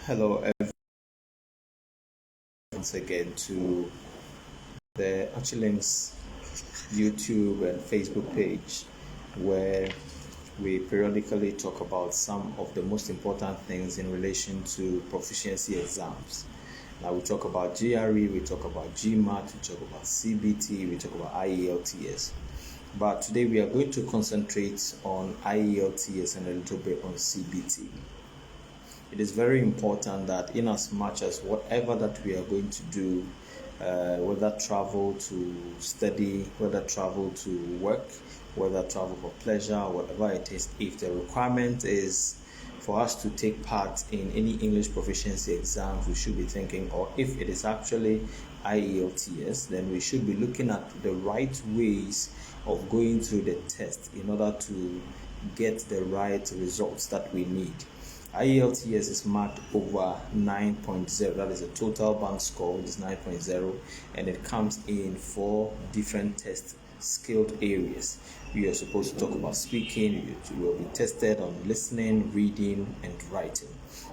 Hello, everyone, once again to the Achilinks YouTube and Facebook page, where we periodically talk about some of the most important things in relation to proficiency exams. Now, we talk about GRE, we talk about GMAT, we talk about CBT, we talk about IELTS. But today we are going to concentrate on IELTS and a little bit on CBT. It is very important that in as much as whatever that we are going to do, whether travel to study, whether travel to work, whether travel for pleasure, whatever it is, if the requirement is for us to take part in any English proficiency exams, we should be thinking, or if it is actually IELTS, then we should be looking at the right ways of going through the test in order to get the right results that we need. IELTS is marked over 9.0. That is a total band score, which is 9.0, and it comes in 4 different test skilled areas. We are supposed to talk about speaking. You will be tested on listening, reading, and writing,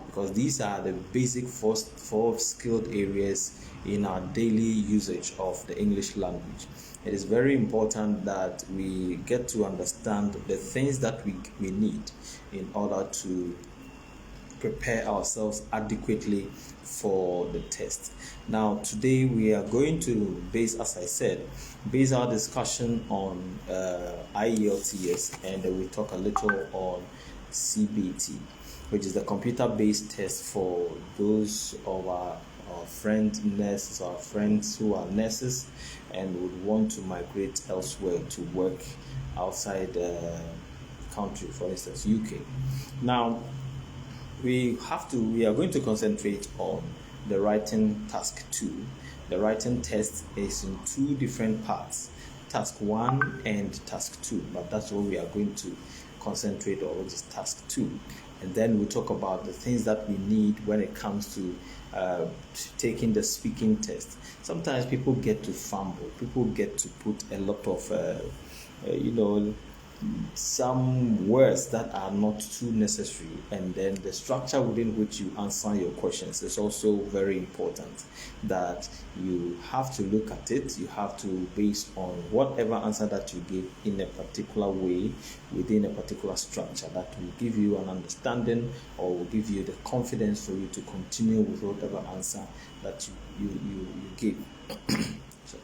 because these are the basic four skilled areas in our daily usage of the English language. It is very important that we get to understand the things that we need in order to prepare ourselves adequately for the test. Now, today we are going to base our discussion on IELTS, and we talk a little on CBT, which is the computer-based test for those of our friends who are nurses and would want to migrate elsewhere to work outside the country, for instance, UK. Now, we are going to concentrate on the writing task 2. The writing test is in 2 different parts, task 1 and task 2, but that's what we are going to concentrate on, which is task 2. And then we'll talk about the things that we need when it comes to taking the speaking test. Sometimes people get to fumble, people get to put a lot of some words that are not too necessary, and then the structure within which you answer your questions is also very important. That you have to look at it, you have to base on whatever answer that you give in a particular way within a particular structure that will give you an understanding or will give you the confidence for you to continue with whatever answer that you give. So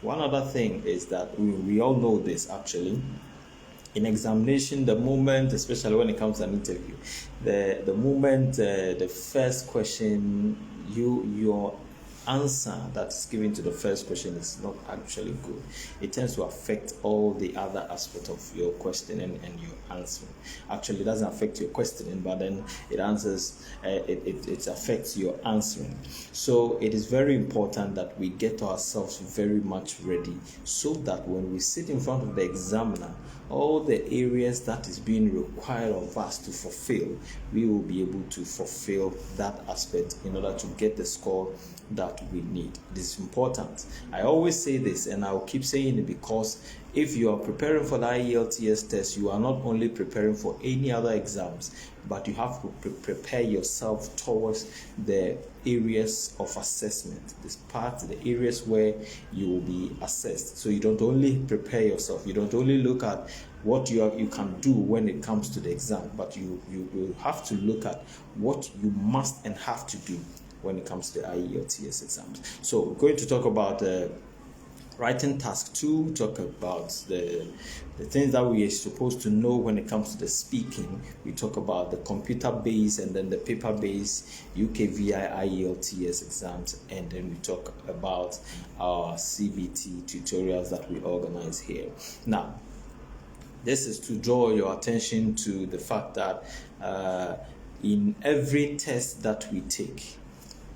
one other thing is that we all know this actually. In examination, the moment, especially when it comes to an interview, the moment the first question, your answer that's given to the first question is not actually good, it tends to affect all the other aspects of your questioning and your answering. Actually, it doesn't affect your questioning, but then it affects your answering. So it is very important that we get ourselves very much ready, so that when we sit in front of the examiner, all the areas that is being required of us to fulfill, we will be able to fulfill that aspect in order to get the score that we need. It is important. I always say this, and I'll keep saying it, because if you are preparing for the IELTS test, you are not only preparing for any other exams, but you have to prepare yourself towards the areas of assessment, the areas where you will be assessed. So you don't only prepare yourself, you don't only look at what you can do when it comes to the exam, but you have to look at what you must and have to do when it comes to the IELTS exams. So we're going to talk about writing task 2, talk about the things that we are supposed to know when it comes to the speaking. We talk about the computer-based and then the paper-based UKVI IELTS exams, and then we talk about our CBT tutorials that we organize here. Now, this is to draw your attention to the fact that in every test that we take,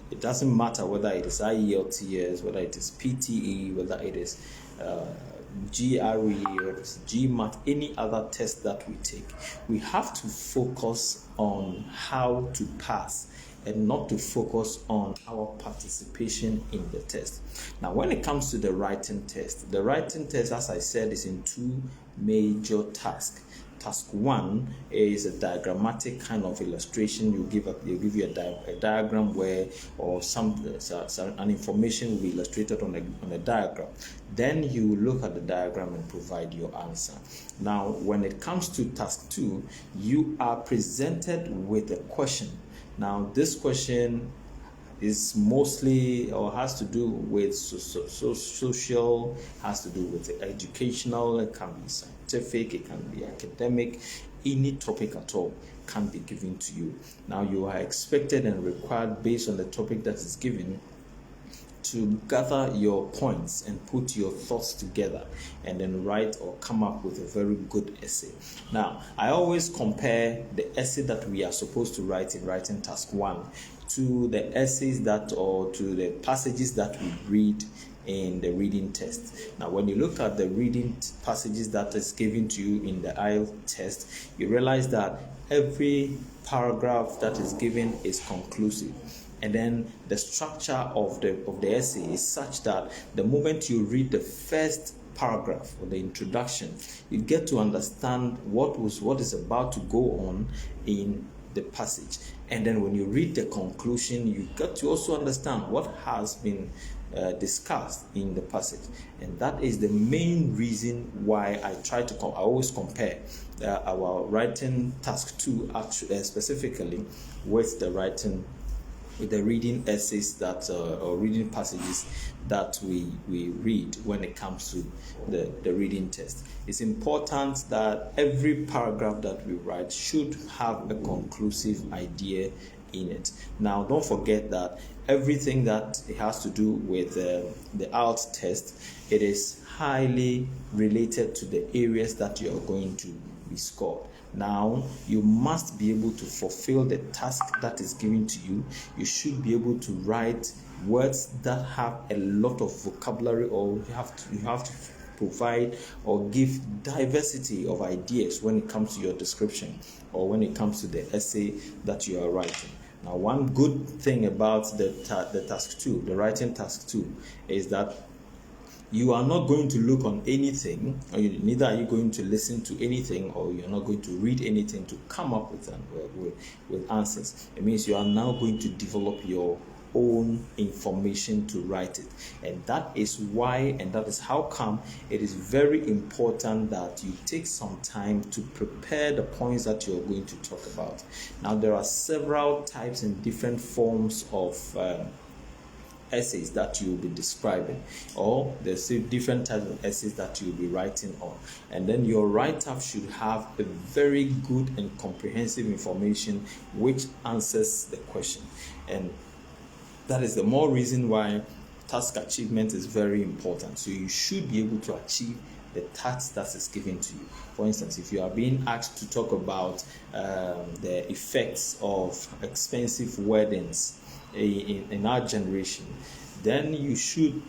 it doesn't matter whether it is IELTS, whether it is PTE, whether it is GRE, or it is GMAT, any other test that we take, we have to focus on how to pass and not to focus on our participation in the test. Now, when it comes to the writing test, as I said, is in 2 major tasks. task 1 is a diagrammatic kind of illustration. They'll give you a diagram where, or an information will be illustrated on a diagram. Then you look at the diagram and provide your answer. Now, when it comes to task 2, you are presented with a question. Now, this question is mostly, or has to do with social, has to do with educational, it can be scientific, it can be academic, any topic at all can be given to you. Now, you are expected and required, based on the topic that is given, to gather your points and put your thoughts together and then write or come up with a very good essay. Now, I always compare the essay that we are supposed to write in writing task 1 to the essays or to the passages that we read in the reading test. Now, when you look at the reading passages that is given to you in the IELTS test, you realize that every paragraph that is given is conclusive. And then the structure of the essay is such that the moment you read the first paragraph or the introduction, you get to understand what is about to go on in the passage. And then when you read the conclusion, you get to also understand what has been discussed in the passage. And that is the main reason why I always compare our writing task 2 specifically with the reading essays that or reading passages that we read when it comes to the reading test. It's important that every paragraph that we write should have a conclusive idea in it. Now, don't forget that everything that it has to do with the IELTS test, it is highly related to the areas that you are going to be scored. Now, you must be able to fulfill the task that is given to you. You should be able to write words that have a lot of vocabulary, or you have to provide or give diversity of ideas when it comes to your description or when it comes to the essay that you are writing. Now, one good thing about the task 2, the writing task 2, is that you are not going to look on anything, or neither are you going to listen to anything, or you're not going to read anything to come up with answers. It means you are now going to develop your own information to write it. And that is why, and that is how come it is very important that you take some time to prepare the points that you're going to talk about. Now, there are several types and different forms of essays that you'll be describing, or there's different types of essays that you'll be writing on, and then your write-up should have a very good and comprehensive information which answers the question. And that is the more reason why task achievement is very important. So you should be able to achieve the task that is given to you. For instance, if you are being asked to talk about the effects of expensive weddings in our generation, then you should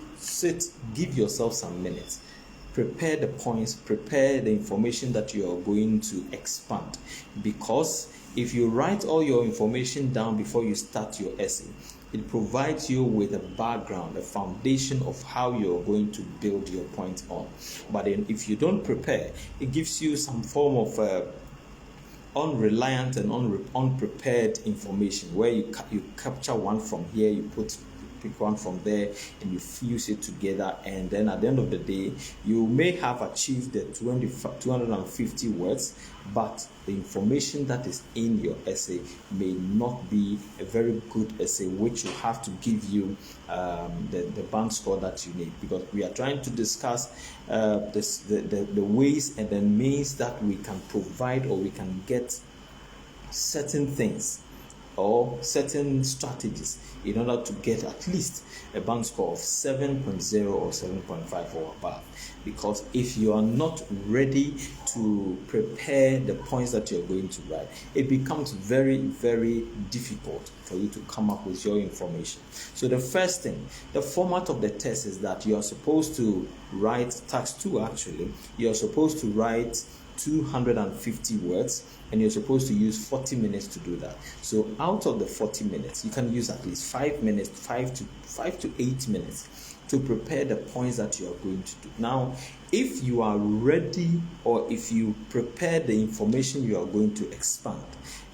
give yourself some minutes, prepare the points, prepare the information that you are going to expand. Because if you write all your information down before you start your essay, it provides you with a background, a foundation of how you're going to build your point on. But then if you don't prepare, it gives you some form of unreliant and unprepared information, where you capture one from here, you pick one from there, and you fuse it together, and then at the end of the day, you may have achieved the 250 words, but the information that is in your essay may not be a very good essay, which will have to give you the band score that you need. Because we are trying to discuss the ways and the means that we can provide, or we can get certain things or certain strategies in order to get at least a band score of 7.0 or 7.5 or above. Because if you are not ready to prepare the points that you're going to write, it becomes very, very difficult for you to come up with your information. So the first thing, the format of the test is that you are supposed to write, task 2 actually, you are supposed to write 250 words, and you're supposed to use 40 minutes to do that. So out of the 40 minutes, you can use at least 5 minutes, 5 to 8 minutes to prepare the points that you are going to do. Now, if you are ready, or if you prepare the information you are going to expand,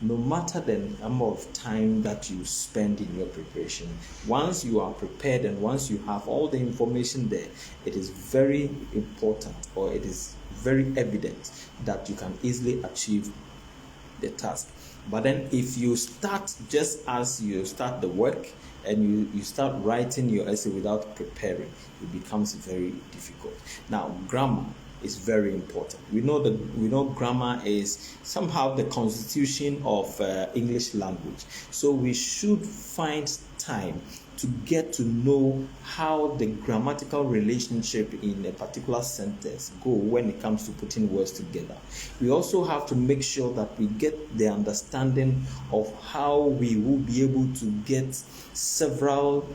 no matter the number of time that you spend in your preparation, once you are prepared and once you have all the information there, it is very important, or it is very evident that you can easily achieve the task. But then if you start just as you start the work and you start writing your essay without preparing, it becomes very difficult. Now, grammar is very important. We know grammar is somehow the constitution of English language. So we should find time to get to know how the grammatical relationship in a particular sentence go when it comes to putting words together. We also have to make sure that we get the understanding of how we will be able to get several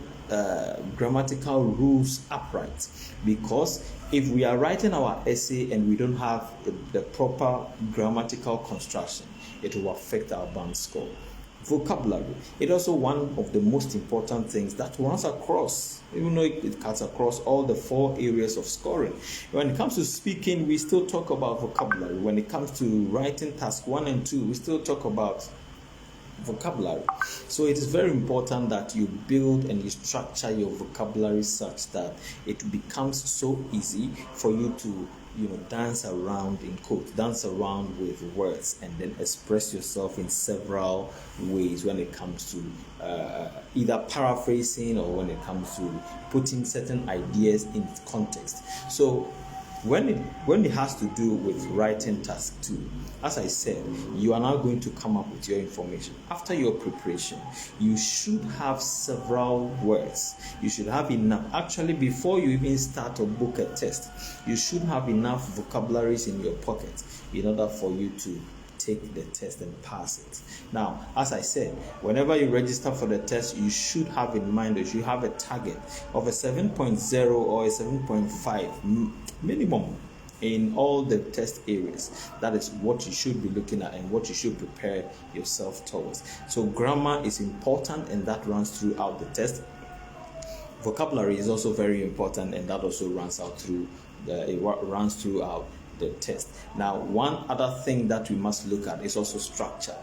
grammatical rules upright, because if we are writing our essay and we don't have the proper grammatical construction, it will affect our band score. Vocabulary, it also one of the most important things that runs across, even though it cuts across all the 4 areas of scoring. When it comes to speaking, we still talk about vocabulary. When it comes to writing task 1 and 2, we still talk about vocabulary. So it is very important that you build and you structure your vocabulary such that it becomes so easy for you to dance around with words and then express yourself in several ways when it comes to either paraphrasing or when it comes to putting certain ideas in context. So when it has to do with writing task 2, as I said, you are now going to come up with your information. After your preparation, you should have several words. You should have enough. Actually, before you even start or book a test, you should have enough vocabularies in your pocket in order for you to take the test and pass it. Now, as I said, whenever you register for the test, you should have in mind that you have a target of a 7.0 or a 7.5 minimum in all the test areas. That is what you should be looking at and what you should prepare yourself towards. So grammar is important, and that runs throughout the test. Vocabulary is also very important, and that also runs throughout the test. Now, one other thing that we must look at is also structure.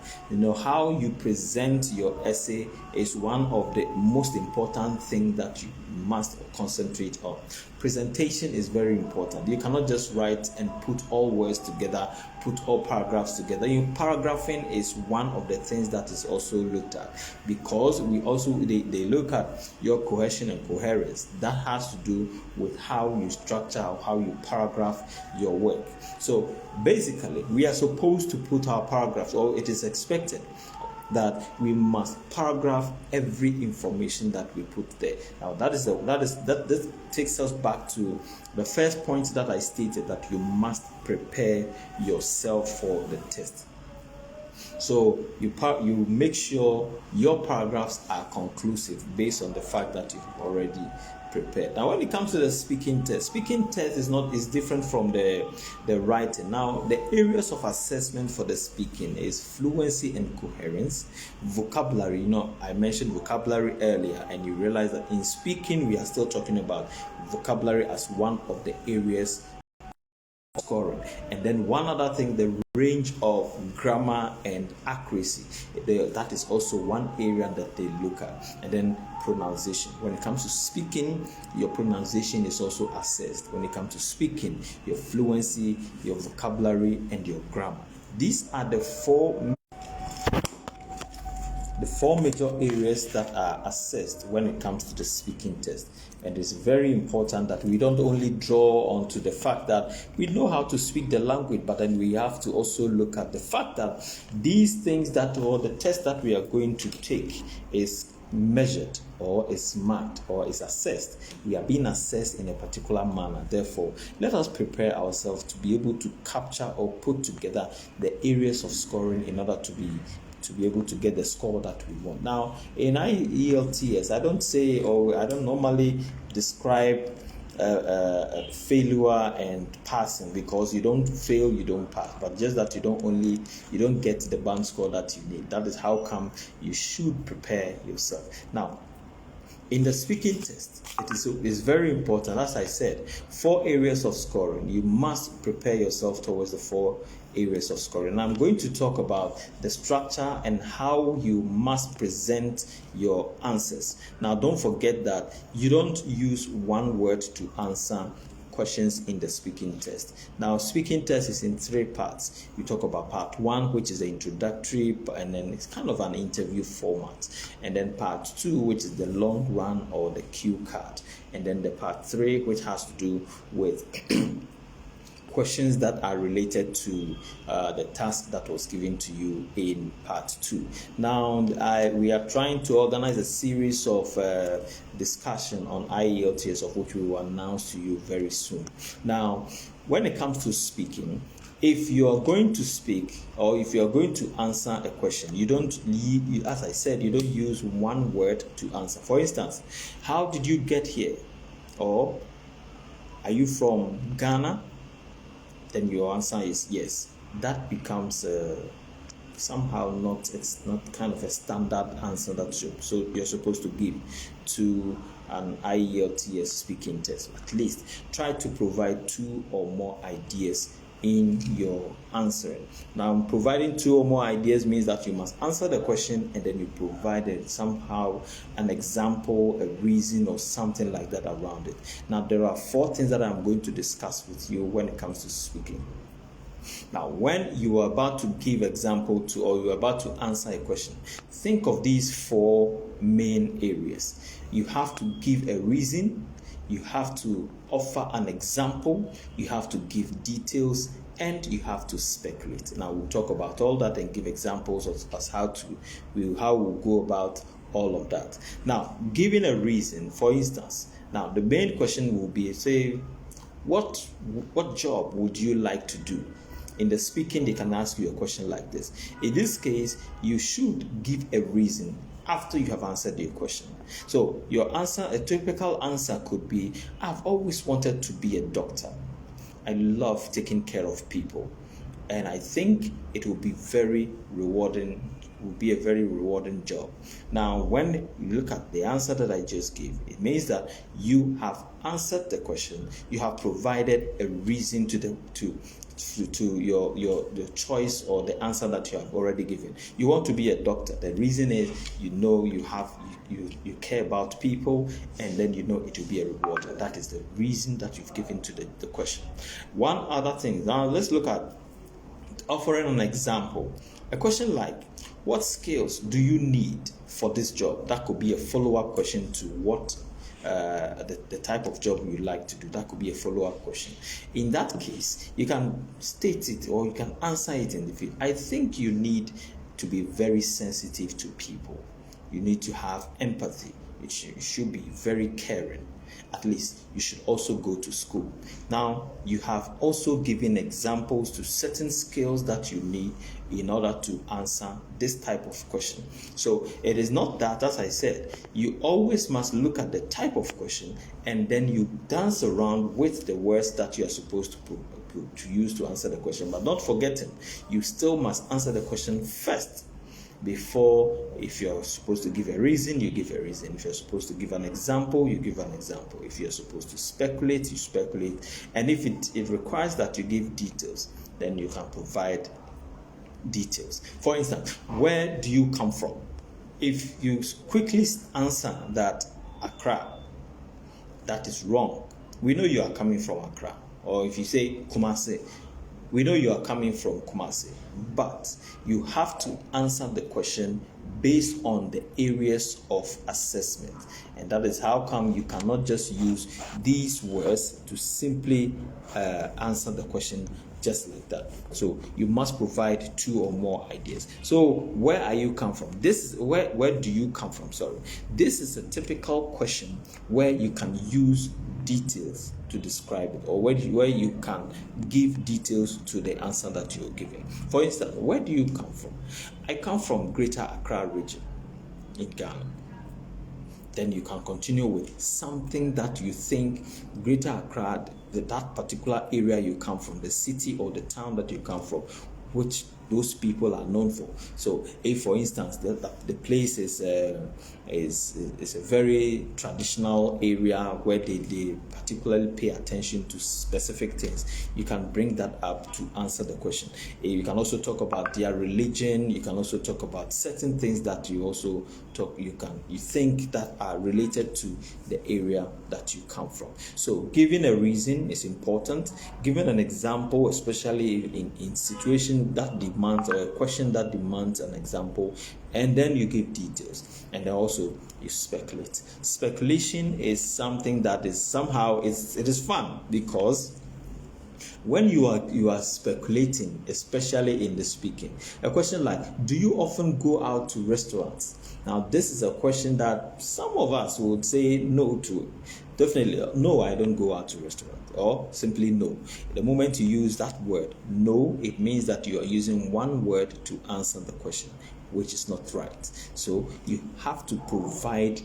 How you present your essay is one of the most important things that you must concentrate on. Presentation is very important. You cannot just write and put all words together, put all paragraphs together. Paragraphing is one of the things that is also looked at, because they look at your cohesion and coherence. That has to do with how you structure or how you paragraph your work. So basically, we are supposed to put our paragraphs, or it is expected that we must paragraph every information that we put there. Now this takes us back to the first point that I stated, that you must prepare yourself for the test. So you make sure your paragraphs are conclusive based on the fact that you've already prepared. Now, when it comes to the speaking test is different from the writing. Now, the areas of assessment for the speaking is fluency and coherence, vocabulary. I mentioned vocabulary earlier, and you realize that in speaking we are still talking about vocabulary as one of the areas of scoring. And then one other thing, the range of grammar and accuracy, that is also one area that they look at. And then pronunciation. When it comes to speaking, your pronunciation is also assessed. When it comes to speaking, your fluency, your vocabulary, and your grammar. These are the four major areas that are assessed when it comes to the speaking test. And it's very important that we don't only draw onto the fact that we know how to speak the language, but then we have to also look at the fact that these things or the test that we are going to take is measured, or is marked, or is assessed. We are being assessed in a particular manner. Therefore, let us prepare ourselves to be able to capture or put together the areas of scoring in order to be able to get the score that we want. Now, in IELTS, I don't normally describe failure and passing, because you don't fail, you don't pass, but just that you don't get the band score that you need. That is how come you should prepare yourself. Now, In the speaking test, it's very important. As I said, 4 areas of scoring. You must prepare yourself towards the 4 areas of scoring. And I'm going to talk about the structure and how you must present your answers. Now, don't forget that you don't use one word to answer questions in the speaking test. Now, speaking test is in 3 parts. You talk about part 1, which is the introductory, and then it's kind of an interview format. And then part 2, which is the long run or the cue card. And then the part 3, which has to do with questions that are related to the task that was given to you in part 2. Now, we are trying to organize a series of discussion on IELTS, of which we will announce to you very soon. Now, when it comes to speaking, if you are going to speak or if you are going to answer a question, as I said, you don't use one word to answer. For instance, how did you get here? Or are you from Ghana? Then your answer is yes. That becomes somehow it's not kind of a standard answer that you're supposed to give to an IELTS speaking test. At least try to provide 2 or more ideas in your answering. Now, providing 2 or more ideas means that you must answer the question and then you provide somehow an example, a reason, or something like that around it. Now, there are 4 things that I'm going to discuss with you when it comes to speaking. Now, when you are about to give example to, or you're about to answer a question, think of these 4 main areas. You have to give a reason, you have to offer an example, you have to give details, and you have to speculate. Now, we'll talk about all that and give examples of how we'll go about all of that. Now, giving a reason, for instance, now the main question will be, say, what job would you like to do? In the speaking, they can ask you a question like this. In this case, you should give a reason after you have answered your question. So your answer, a typical answer could be, I've always wanted to be a doctor. I love taking care of people, and I think it will be very rewarding. Will be a very rewarding job. Now, when you look at the answer that I just gave, it means that you have answered the question. You have provided a reason to your choice or the answer that you have already given. You want to be a doctor. The reason is you care about people, and then it will be a reward. That is the reason that you've given to the question. One other thing. Now let's look at offering an example. A question like, what skills do you need for this job? That could be a follow-up question to what the type of job you like to do. That could be a follow-up question. In that case, you can state it or you can answer it in the field. I think you need to be very sensitive to people. You need to have empathy. You should be very caring. At least you should also go to school. Now, you have also given examples to certain skills that you need in order to answer this type of question. So it is not that, as I said, you always must look at the type of question and then you dance around with the words that you are supposed to use to answer the question. But not forgetting, you still must answer the question first. Before, if you're supposed to give a reason, you give a reason. If you're supposed to give an example, you give an example. If you're supposed to speculate, you speculate. And if it requires that you give details, then you can provide details. For instance, where do you come from? If you quickly answer that Accra, that is wrong. We know you are coming from Accra. Or if you say Kumasi, we know you are coming from Kumasi, but you have to answer the question based on the areas of assessment. And that is how come you cannot just use these words to simply answer the question just like that. So you must provide 2 or more ideas. So where are you come from? This is where do you come from? Sorry. This is a typical question where you can use details to describe it, or where you can give details to the answer that you're giving. For instance, where do you come from? I come from Greater Accra region in Ghana. Then you can continue with something that you think Greater Accra, that particular area you come from, the city or the town that you come from, which those people are known for. So if, for instance, the place is a very traditional area where they particularly pay attention to specific things, you can bring that up to answer the question. You can also talk about their religion. You can also talk about certain things that you think that are related to the area that you come from. So giving a reason is important. Giving an example, especially in situation that demands, or a question that demands an example, and then you give details, and then also you speculate. Speculation is something that is somehow it is fun, because when you are speculating, especially in the speaking, a question like, do you often go out to restaurants? Now, this is a question that some of us would say no to. Definitely, no, I don't go out to restaurants, or simply no. The moment you use that word, no, it means that you are using one word to answer the question, which is not right. So you have to provide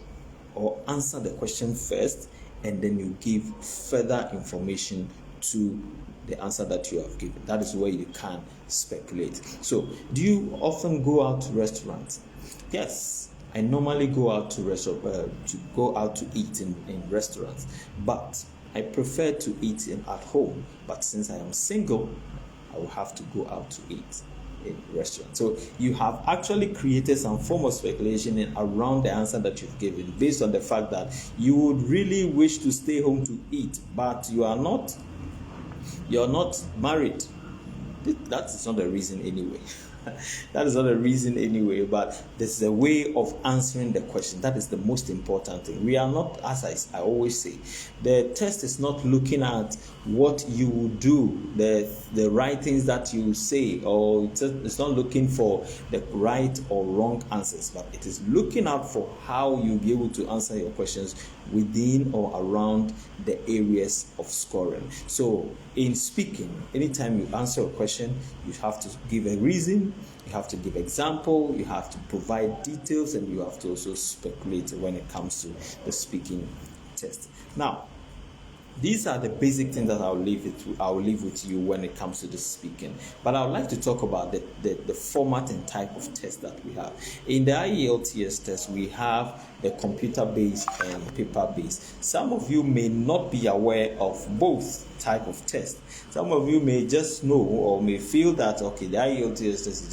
or answer the question first, and then you give further information to the answer that you have given. That is where you can speculate. So, do you often go out to restaurants? Yes, I normally go out to eat in restaurants, but I prefer to eat at home. But since I am single, I will have to go out to eat in restaurants. So you have actually created some form of speculation around the answer that you've given, based on the fact that you would really wish to stay home to eat, but you're not married. That is not a reason anyway. That is not a reason anyway, but this is a way of answering the question. That is the most important thing. We are not, as I always say, the test is not looking at what you will do, the right things that you say, or it's not looking for the right or wrong answers, but it is looking out for how you'll be able to answer your questions within or around the areas of scoring. So in speaking, anytime you answer a question, you have to give a reason, you have to give example, you have to provide details, and you have to also speculate when it comes to the speaking test. Now, these are the basic things that I'll leave with you when it comes to the speaking. But I would like to talk about the format and type of test that we have. In the IELTS test, we have the computer-based and paper-based. Some of you may not be aware of both type of test. Some of you may just know or may feel that, okay, the IELTS test is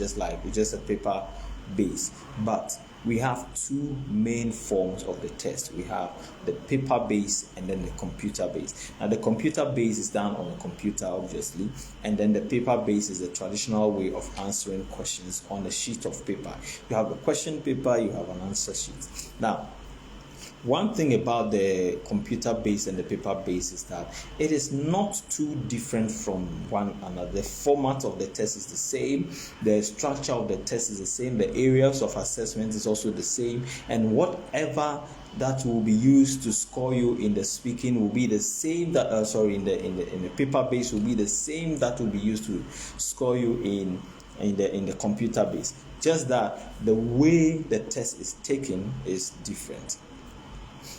just a paper-based. But we have two main forms of the test. We have the paper-based and then the computer-based. Now, the computer-based is done on a computer, obviously, and then the paper-based is the traditional way of answering questions on a sheet of paper. You have a question paper, you have an answer sheet. Now, one thing about the computer-based and the paper-based is that it is not too different from one another. The format of the test is the same, the structure of the test is the same, the areas of assessment is also the same, and whatever that will be used to score you in the speaking will be the same that in the paper-based will be the same that will be used to score you in the computer-based. Just that the way the test is taken is different.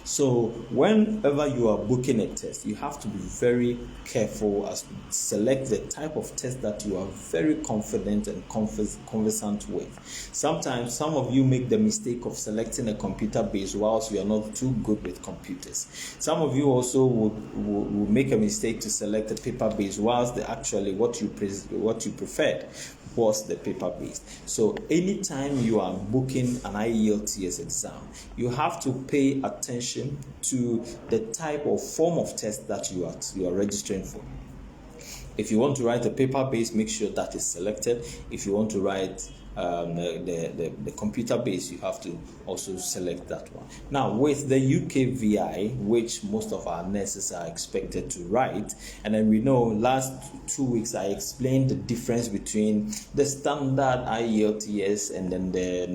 So whenever you are booking a test, you have to be very careful as to select the type of test that you are very confident and conversant with. Sometimes some of you make the mistake of selecting a computer-based whilst you are not too good with computers. Some of you also would make a mistake to select a paper-based whilst what you preferred was the paper-based. So anytime you are booking an IELTS exam, you have to pay attention to the type or form of test that you are registering for. If you want to write a paper-based, make sure that is selected. If you want to write the computer-based, you have to also select that one. Now, with the UKVI, which most of our nurses are expected to write, and then we know last 2 weeks I explained the difference between the standard IELTS and then the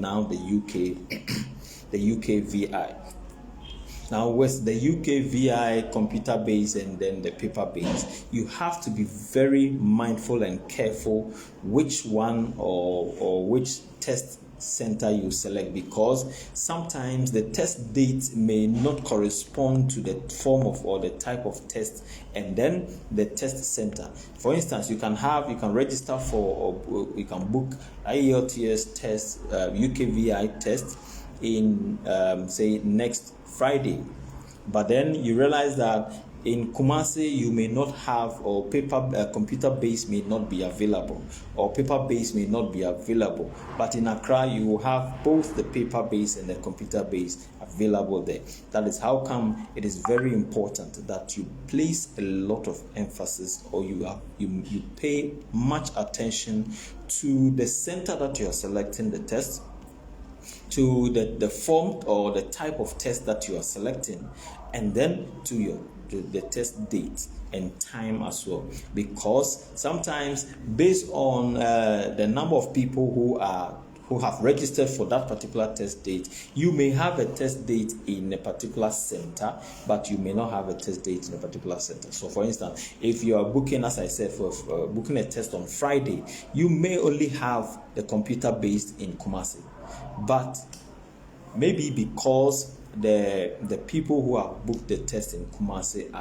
UKVI. Now, with the UKVI computer-based and then the paper-based, you have to be very mindful and careful which one or which test center you select, because sometimes the test date may not correspond to the form of or the type of test and then the test center. For instance, you can register for, or you can book IELTS test, UKVI test in say next Friday, but then you realize that in Kumasi you may not have, or computer based may not be available, or paper based may not be available, but in Accra you will have both the paper based and the computer based available there. That is how come it is very important that you place a lot of emphasis, or you pay much attention to the center that you are selecting the test, to the form or the type of test that you are selecting, and then to the test date and time as well, because sometimes based on the number of people who have registered for that particular test date, you may have a test date in a particular center, but you may not have a test date in a particular center. So for instance, if you are booking, as I said, for booking a test on Friday, you may only have the computer based in Kumasi, but maybe because the people who have booked the test in Kumasi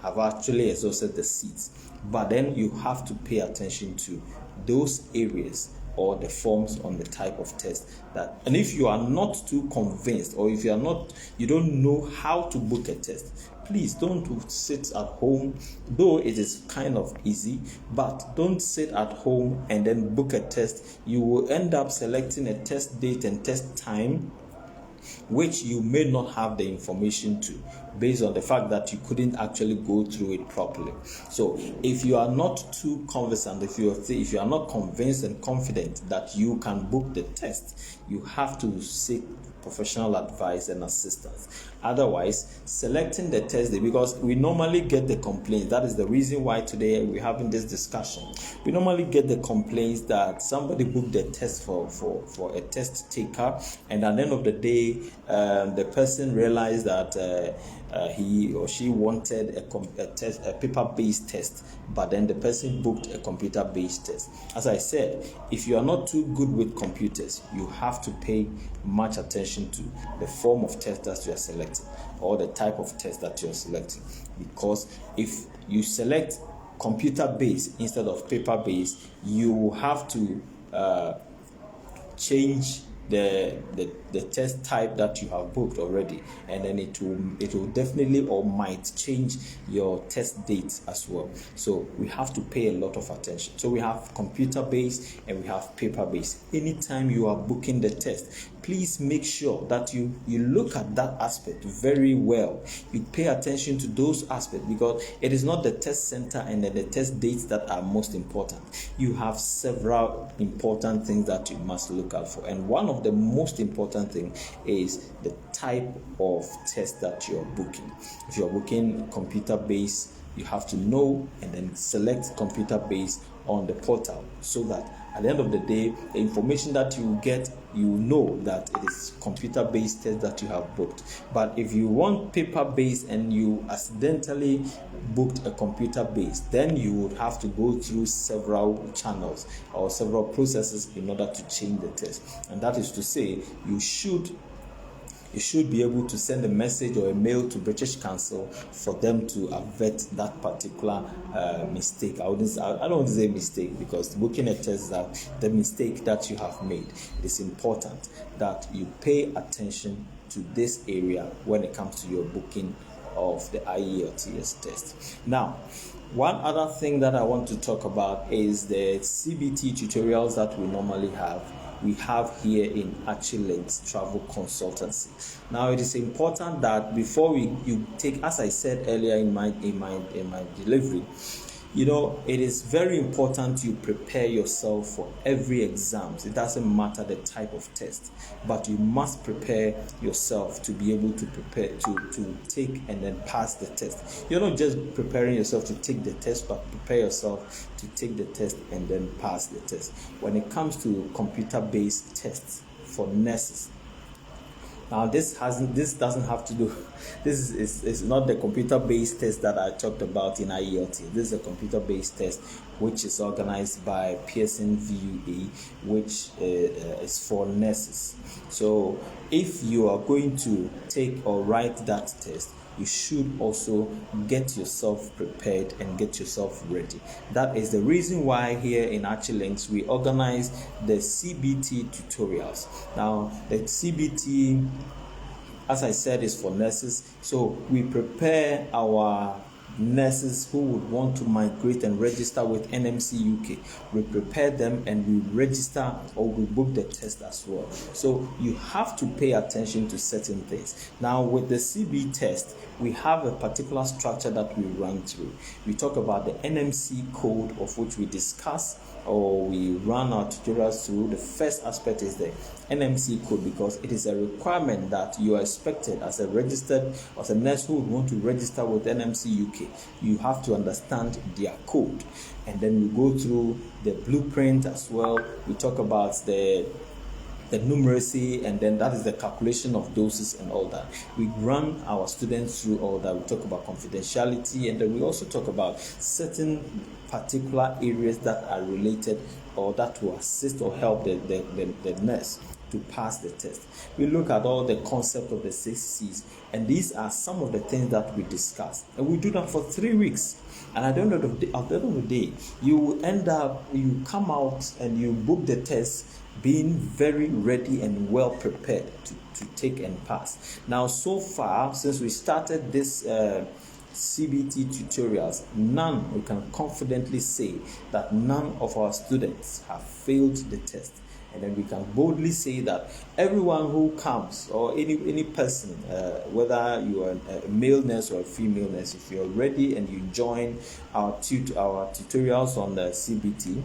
have actually exhausted the seats, but then you have to pay attention to those areas or the forms on the type of test that. And if you are not too convinced, or if you don't know how to book a test, please don't sit at home, though it is kind of easy, but don't sit at home and then book a test. You will end up selecting a test date and test time which you may not have the information to, based on the fact that you couldn't actually go through it properly. So if you are not too conversant, if you are not convinced and confident that you can book the test, you have to seek professional advice and assistance. Otherwise, selecting the test day, because we normally get the complaints, that is the reason why today we're having this discussion. We normally get the complaints that somebody booked the test for a test taker, and at the end of the day, the person realized that he or she wanted a paper-based test, but then the person booked a computer-based test. As I said, if you are not too good with computers, you have to pay much attention to the form of test that you are selecting, or the type of test that you are selecting, because if you select computer-based instead of paper-based, you have to change the test type that you have booked already, and then it will definitely or might change your test date as well. So we have to pay a lot of attention. So we have computer based and we have paper based. Anytime you are booking the test, please make sure that you look at that aspect very well. You pay attention to those aspects, because it is not the test center and then the test dates that are most important. You have several important things that you must look out for, and one of the most important thing is the type of test that you're booking. If you're booking computer based, you have to know and then select computer based on the portal, so that at the end of the day, the information that you get, you know that it is computer-based test that you have booked. But if you want paper-based and you accidentally booked a computer-based, then you would have to go through several channels or several processes in order to change the test. And that is to say, you should be able to send a message or a mail to British Council for them to avert that particular mistake. I don't want to say mistake, because booking a test is the mistake that you have made. It is important that you pay attention to this area when it comes to your booking of the IELTS test. Now, one other thing that I want to talk about is the CBT tutorials that we normally have. We have here in Achilinks Travel Consultancy. Now, it is important that before you take, as I said earlier in my delivery, it is very important you prepare yourself for every exam. It doesn't matter the type of test, but you must prepare yourself to be able to prepare to take and then pass the test. You're not just preparing yourself to take the test, but prepare yourself to take the test and then pass the test. When it comes to computer-based tests for nurses, Now this doesn't have to do. This is not the computer-based test that I talked about in IELTS. This is a computer-based test which is organized by Pearson VUE, which is for nurses. So if you are going to take or write that test, you should also get yourself prepared and get yourself ready. That is the reason why here in Achilinks we organize the CBT tutorials. Now the CBT, as I said, is for nurses. So we prepare our nurses who would want to migrate and register with NMC UK. We prepare them and we register, or we book the test as well. So you have to pay attention to certain things. Now with the CB test, we have a particular structure that we run through. We talk about the NMC code, of which we discuss or we run our tutorials through. The first aspect is the NMC code, because it is a requirement that you are expected as a registered, as a nurse who would want to register with NMC UK. You have to understand their code, and then we go through the blueprint as well. We talk about the numeracy, and then that is the calculation of doses and all that. We run our students through all that. We talk about confidentiality, and then we also talk about certain particular areas that are related or that will assist or help the nurse to pass the test. We look at all the concept of the 6 C's, and these are some of the things that we discuss, and we do that for 3 weeks. And at the end of the day, you come out and you book the test being very ready and well prepared to take and pass. Now, so far, since we started this CBT tutorials, we can confidently say that none of our students have failed the test. And then we can boldly say that everyone who comes, or any person, whether you are a male nurse or a female nurse, if you're ready and you join our tutorials on the CBT,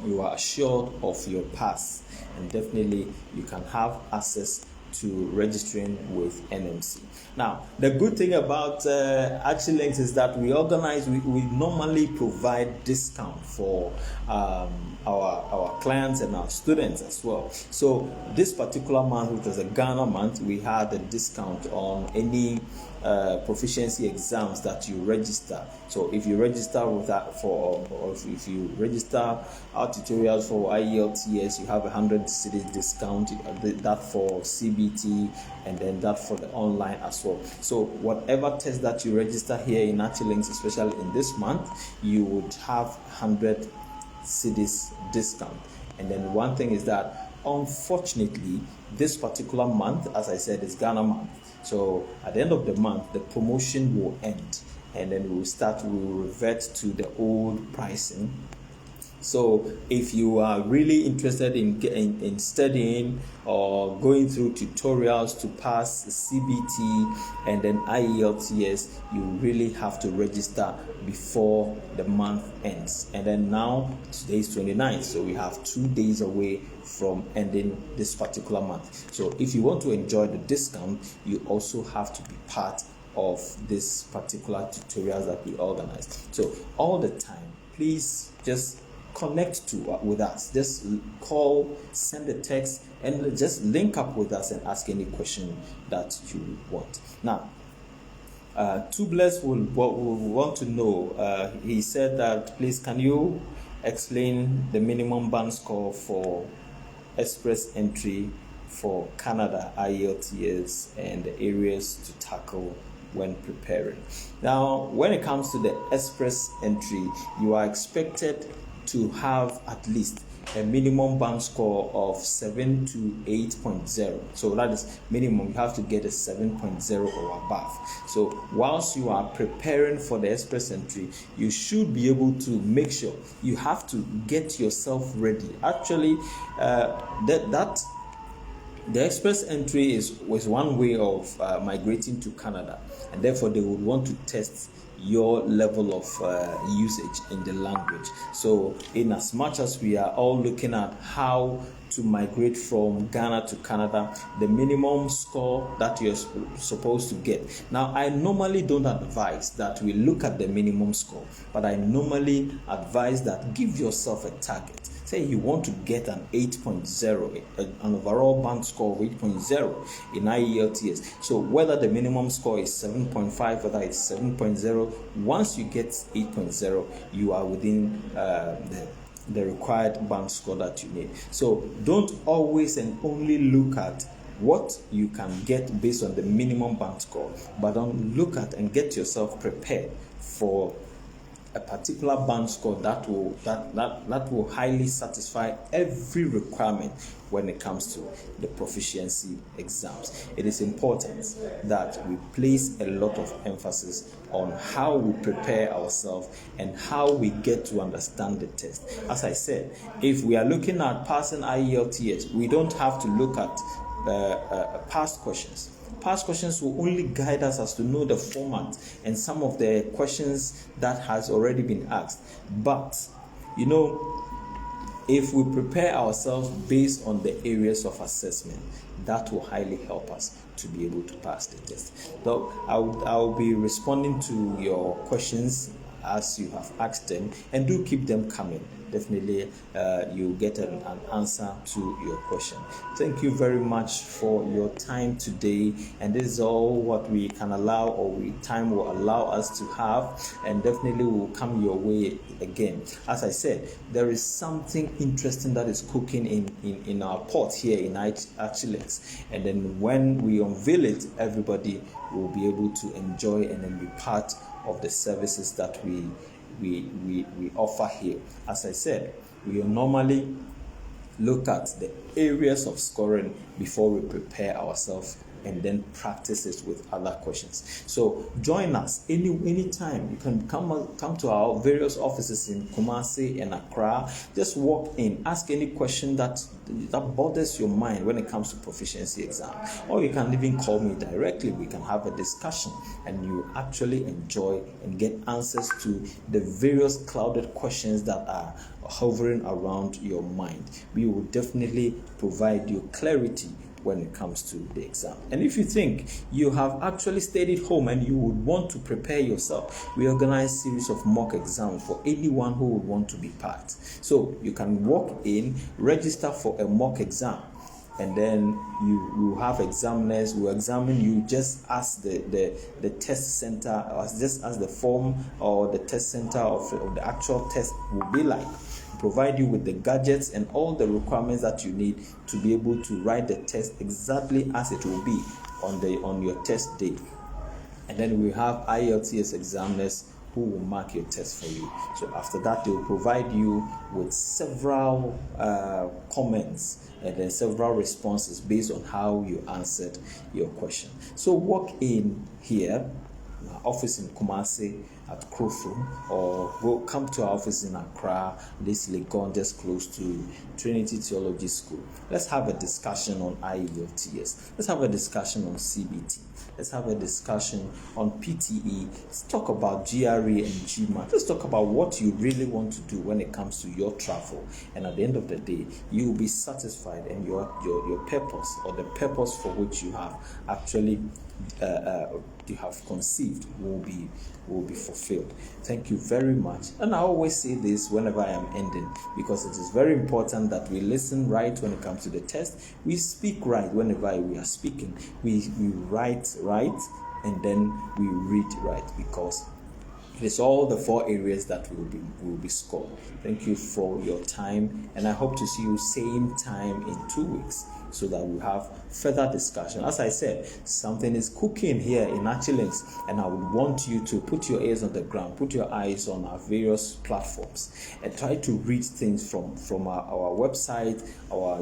you are assured of your pass, and definitely you can have access to registering with NMC. Now, the good thing about Achilinks is that we normally provide discount for our clients and our students as well. So this particular month, which was a Ghana month, we had a discount on any proficiency exams that you register. So if you register with that if you register our tutorials for IELTS, you have 100 cedis discount, that for CBT, and then that for the online as well. So whatever test that you register here in Achilinks, especially in this month, you would have 100 cedis discount. And then one thing is that, unfortunately, this particular month, as I said, is Ghana month. So at the end of the month, the promotion will end, and then we will revert to the old pricing. So if you are really interested in studying or going through tutorials to pass CBT and then IELTS, you really have to register before the month ends. And then now, today is 29th, so we have 2 days away from ending this particular month. So if you want to enjoy the discount, you also have to be part of this particular tutorials that we organize. So all the time, please just connect with us. Just call, send a text, and just link up with us and ask any question that you want. Now, Tubeless will want to know, he said that, please, can you explain the minimum band score for express entry for Canada IELTS and the areas to tackle when preparing. Now, when it comes to the express entry, you are expected to have at least a minimum band score of 7 to 8.0. So that is minimum. You have to get a 7.0 or above. So whilst you are preparing for the express entry, you should be able to make sure you have to get yourself ready. Actually, the express entry was one way of migrating to Canada, and therefore they would want to test your level of usage in the language. So in as much as we are all looking at how to migrate from Ghana to Canada, the minimum score that you're supposed to get. Now, I normally don't advise that we look at the minimum score, but I normally advise that give yourself a target. Say you want to get an 8.0, an overall band score of 8.0 in IELTS. So whether the minimum score is 7.5, whether it's 7.0, once you get 8.0, you are within the required band score that you need. So don't always and only look at what you can get based on the minimum band score, but don't look at and get yourself prepared for a particular band score that will highly satisfy every requirement when it comes to the proficiency exams. It is important that we place a lot of emphasis on how we prepare ourselves and how we get to understand the test. As I said, if we are looking at passing IELTS, we don't have to look at past questions. Past questions will only guide us as to know the format and some of the questions that has already been asked. But, if we prepare ourselves based on the areas of assessment, that will highly help us to be able to pass the test. So I'll be responding to your questions as you have asked them, and do keep them coming. Definitely you'll get an answer to your question. Thank you very much for your time today, and this is all what we can allow, or time will allow us to have, and definitely will come your way again. As I said, there is something interesting that is cooking in our pot here in Achilinks, and then when we unveil it, everybody will be able to enjoy and then be part of the services that we offer here. As I said, we normally look at the areas of scoring before we prepare ourselves and then practice it with other questions. So join us anytime. You can come to our various offices in Kumasi and Accra. Just walk in, ask any question that bothers your mind when it comes to proficiency exam, or you can even call me directly. We can have a discussion, and you actually enjoy and get answers to the various clouded questions that are hovering around your mind. We will definitely provide you clarity when it comes to the exam. And if you think you have actually stayed at home and you would want to prepare yourself, we organize a series of mock exams for anyone who would want to be part. So you can walk in, register for a mock exam, and then you have examiners who examine you just as the test center, or just as the form or the test center of the actual test will be like. Provide you with the gadgets and all the requirements that you need to be able to write the test exactly as it will be on your test day. And then we have IELTS examiners who will mark your test for you. So after that, they will provide you with several comments and then several responses based on how you answered your question. So walk in here, our office in Kumasi at Krofrum, or come to our office in Accra, this Legon, just close to Trinity Theology School. Let's have a discussion on IELTS. Let's have a discussion on CBT. Let's have a discussion on PTE. Let's talk about GRE and GMAT. Let's talk about what you really want to do when it comes to your travel. And at the end of the day, you will be satisfied, and your purpose, or the purpose for which you have actually you have conceived, will be fulfilled. Thank you very much. And I always say this whenever I am ending, because it is very important that we listen right when it comes to the test. We speak right whenever we are speaking. We write right, and then we read right, because it is all the 4 areas that will be scored. Thank you for your time, and I hope to see you same time in 2 weeks, so that we have further discussion. As I said, something is cooking here in Achilinks, and I would want you to put your ears on the ground, put your eyes on our various platforms, and try to read things from our website, our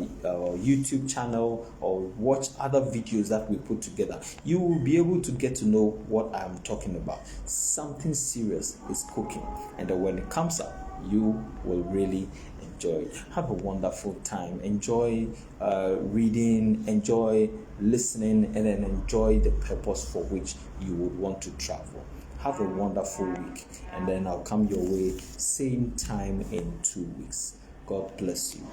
YouTube channel, or watch other videos that we put together. You will be able to get to know what I'm talking about. Something serious is cooking, and then when it comes up, you will really enjoy. Have a wonderful time. Enjoy reading, enjoy listening, and then enjoy the purpose for which you would want to travel. Have a wonderful week, and then I'll come your way same time in 2 weeks. God bless you.